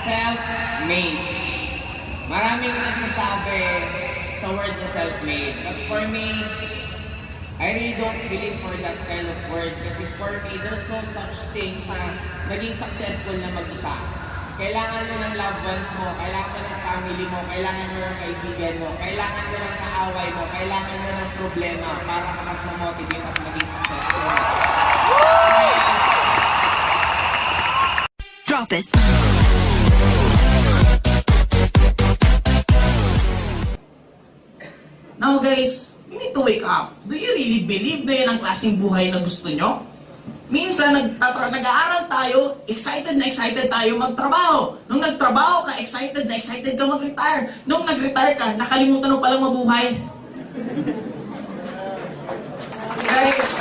self-made. Maraming nagsasabi sa word na self-made. But for me, I really don't believe for that kind of word. Kasi for me, there's no such thing na maging successful na mag-isa. Kailangan mo ng loved ones mo, kailangan mo ng family mo, kailangan mo ng kaibigan mo, kailangan mo ng kaaway mo, kailangan mo ng problema para ka mas ma-motivate at maging successful. Drop it. Now guys, you need to wake up. Do you really believe na yan ang klaseng buhay na gusto nyo? Minsan, nag-aaral tayo, excited tayo magtrabaho. Nung nagtrabaho ka, excited ka mag-retire. Nung nag-retire ka, nakalimutan mo palang mabuhay. Guys,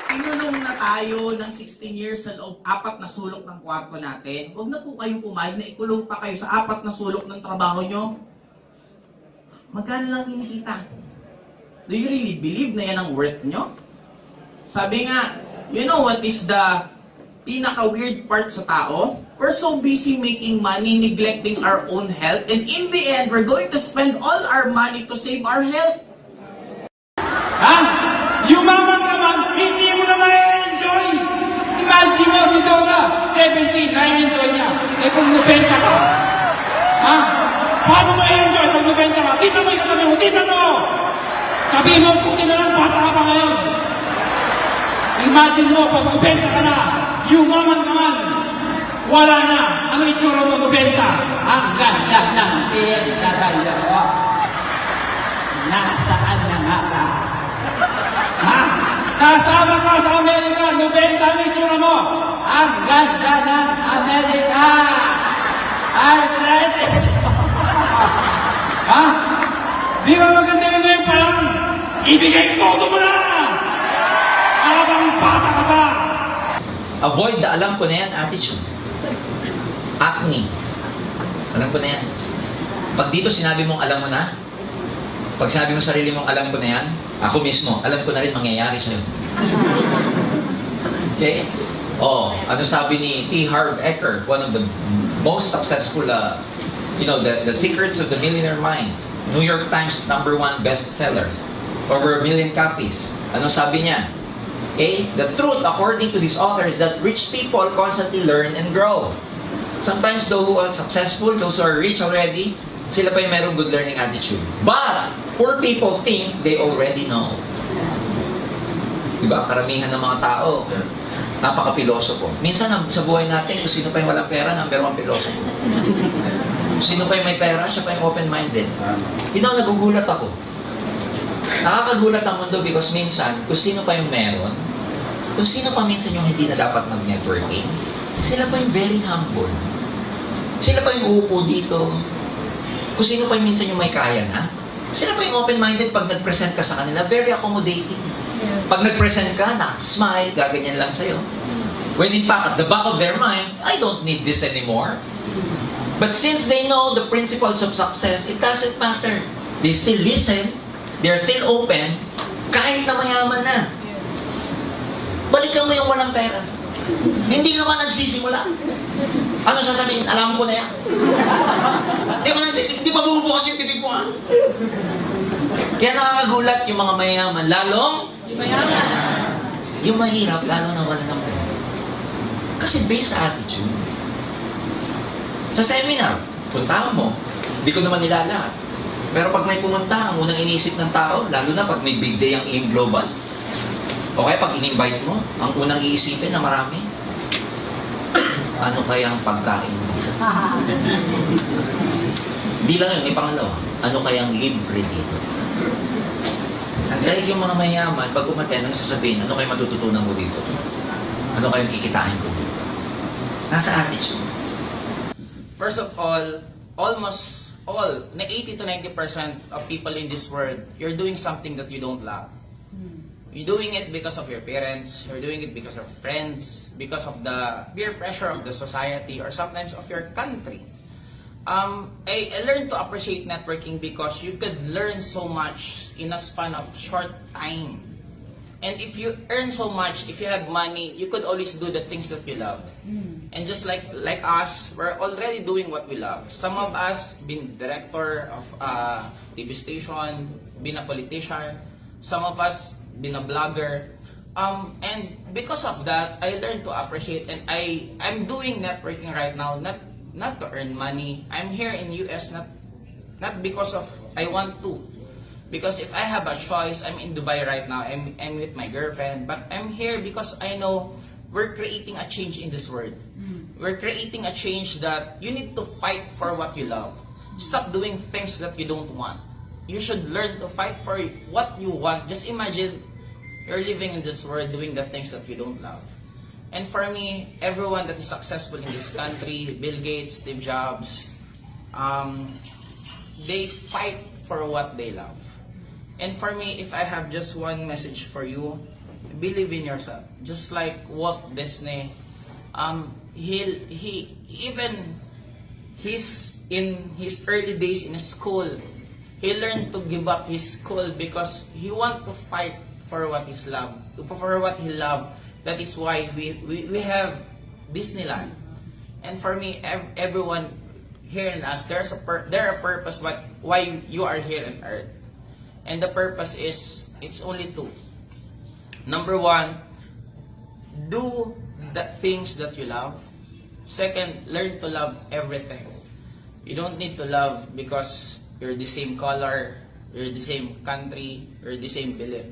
pinulong na tayo ng 16 years sa loob 4 na sulok ng kwarto natin. Huwag na po kayong pumayag na ikulong pa kayo sa 4 na sulok ng trabaho nyo. Magkano lang kinikita? Do you really believe na yan ang worth nyo? Sabi nga, you know what is the pinaka-weird part sa tao? We're so busy making money, neglecting our own health, and in the end, we're going to spend all our money to save our health. Ha? Yumaman naman, hindi mo na ma-enjoy. Imagine mo si Donna, 17, na-enjoy niya. Eh kung 90 ka. Ha? Paano mo i-enjoy pag 90 ka? Kita mo yung katabi mo, kita mo! Sabihin mo, puti na lang, bata ka pa ngayon. Imagine mo, pag 90 ka na, yumaman ka man, wala na. Ano itsura mo 90? Ang ganda ng pinagdadala ko. Nasaan na nga ka? Ha? Sasama ka sa Amerika, 90 ang itsura mo. Ang ganda ng Amerika. Arthritis. Ha? Di ba maganda yun ngayon pa lang? Ibigay todo mo na! Habang bata ka pa! Avoid the alam ko na yan attitude. Acne. Alam ko na yan. Pag dito sinabi mong alam mo na, pag sinabi mo sarili mong alam ko na yan, ako mismo, alam ko na rin mangyayari sa'yo. Okay? Oh, ano sabi ni T. Harv Eker, one of the most successful, the secrets of the millionaire mind. New York Times #1 bestseller. Over 1 million copies. Ano sabi niya? Okay? The truth, according to this author, is that rich people constantly learn and grow. Sometimes those who are successful, those who are rich already, sila pa yung merong good learning attitude. But, poor people think they already know. Diba? Karamihan ng mga tao, napaka-pilosofo. Minsan sa buhay natin, kung sino pa yung walang pera, #1 pilosofo. Kung sino pa yung may pera, siya pa yung open-minded. Nagugulat ako. Nakakagulat ang mundo because minsan, kung sino pa yung meron, kung sino pa minsan yung hindi na dapat mag-networking, sila pa yung very humble. Sila pa yung uupo dito. Kung sino pa yung minsan yung may kaya na, sila pa yung open-minded pag nag-present ka sa kanila, very accommodating. Pag nag-present ka, smile, gaganyan lang sa'yo. When in fact, at the back of their mind, I don't need this anymore. But since they know the principles of success, it doesn't matter. They still listen, they're still open, kahit na mayaman na. Balikan mo yung walang pera. Hindi ka ba nagsisimula? Ano sasabihin? Alam ko na yan. Hindi ka nagsisimula. Hindi ba bubukas yung bibig mo ha? Kaya nakakagulat yung mga mayaman. Lalong? Yung mayaman. Yung mahirap, lalo na wala ng pera. Kasi based sa attitude. Sa seminar, puntahan mo. Hindi ko naman nila lahat. Pero pag may pumunta, ang unang iniisip ng tao, lalo na pag may big day ang AIM Global, o kaya pag in-invite mo, ang unang iisipin na marami, ano kaya ang pagkain mo? Hindi lang yun, may pangalawa. Ano kaya ang libre dito? At dahil yung mga mayaman, pag umaten, ano sasabihin? Ano kaya matututunan mo dito? Ano kayong kikitain ko dito? Nasa attitude. First of all, almost all, 80 to 90% of people in this world, you're doing something that you don't love. You're doing it because of your parents, you're doing it because of friends, because of the peer pressure of the society, or sometimes of your country. I learned to appreciate networking because you could learn so much in a span of short time. And if you earn so much, if you have money, you could always do the things that you love. And just like us, we're already doing what we love. Some of us been director of TV station, been a politician. Some of us been a blogger. And because of that, I learned to appreciate, and I'm doing networking right now, not to earn money. I'm here in US not because of I want to. Because if I have a choice, I'm in Dubai right now, I'm with my girlfriend, but I'm here because I know we're creating a change in this world. We're creating a change that you need to fight for what you love. Stop doing things that you don't want. You should learn to fight for what you want. Just imagine you're living in this world doing the things that you don't love. And for me, everyone that is successful in this country, Bill Gates, Steve Jobs, they fight for what they love. And for me, if I have just one message for you, believe in yourself. Just like Walt Disney, he's in his early days in school, he learned to give up his school because he want to fight for what he loved. That is why we have Disneyland. And for me, everyone here in us, there a purpose why you are here on earth. And the purpose is, it's only two. Number one, do the things that you love. Second, learn to love everything. You don't need to love because you're the same color, you're the same country, you're the same belief.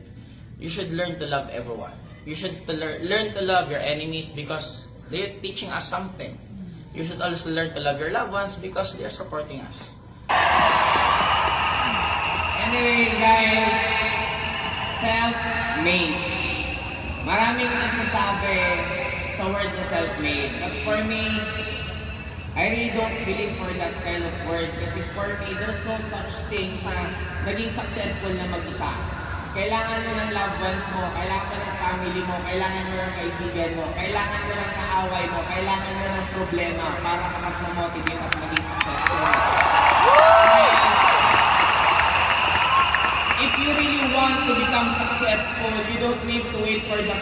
You should learn to love everyone. You should learn to love your enemies because they're teaching us something. You should also learn to love your loved ones because they're supporting us. Anyway, guys, self-made. Maraming nagsasabi sa word na self-made. But for me, I really don't believe for that kind of word. Kasi for me, there's no such thing na naging successful na mag-isa. Kailangan mo ng loved ones mo, kailangan mo ng family mo, kailangan mo ng kaibigan mo, kailangan mo ng kaaway mo, kailangan mo ng problema para ka mas ma-motivate at maging successful. If you really want to become successful, you don't need to wait for the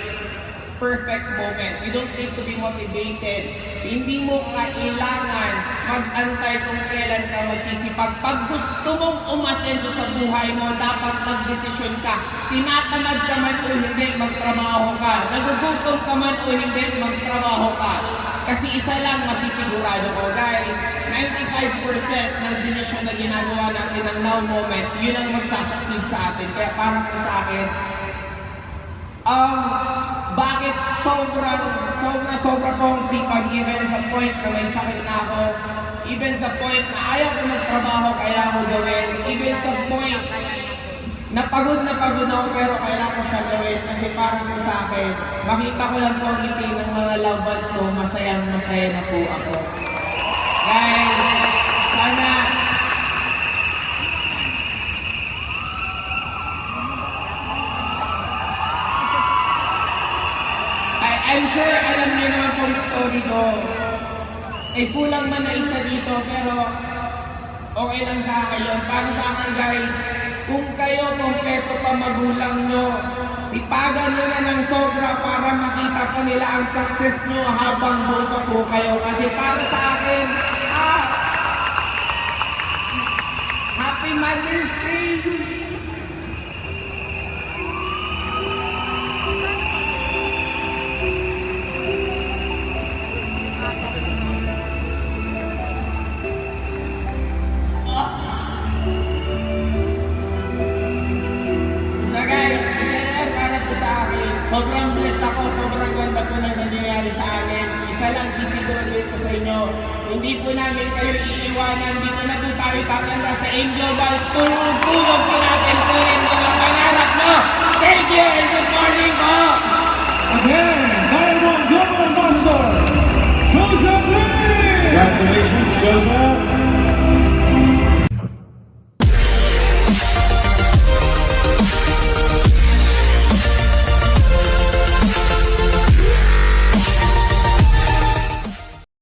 perfect moment. You don't need to be motivated. Hindi mo kailangan mag-antay kung kailan ka magsisipag. Pag gusto mong umasenso sa buhay mo, dapat mag-desisyon ka. Tinatamad ka man o hindi, magtrabaho ka. Nagugutom ka man o hindi, magtrabaho ka. Kasi isa lang masisigurado ko, guys, 95% ng desisyon na ginagawa natin ng now moment, yun ang magsasucceed sa atin. Kaya para po sa akin, bakit sobra pong sipag, even sa point na may sakit na ako, even sa point na ayaw ko magtrabaho, kailangan ko gawin, even sa point na pagod ako pero kailangan ko siya gawin kasi para po sa akin, makita ko lang po ang ngiti ng mga loved ones ko, masaya na po ako. Guys, sana I'm sure alam niyo naman pong story ko. Kulang man na isa dito pero okay lang sa akin yun. Para sa akin guys, kung kayo kompleto pa magulang nyo, sipagan nyo na ng sobra para makita pa nila ang success nyo habang buo pa po kayo. Kasi para sa akin, Happy Mother's Day! Sobrang blessed ako, sobrang ganda po ng nangyayari sa amin. Isa lang sisiguraduhin ko sa inyo, hindi po namin kayo iiwanan, dito na po tayo tatanda sa In Global. Tulong po natin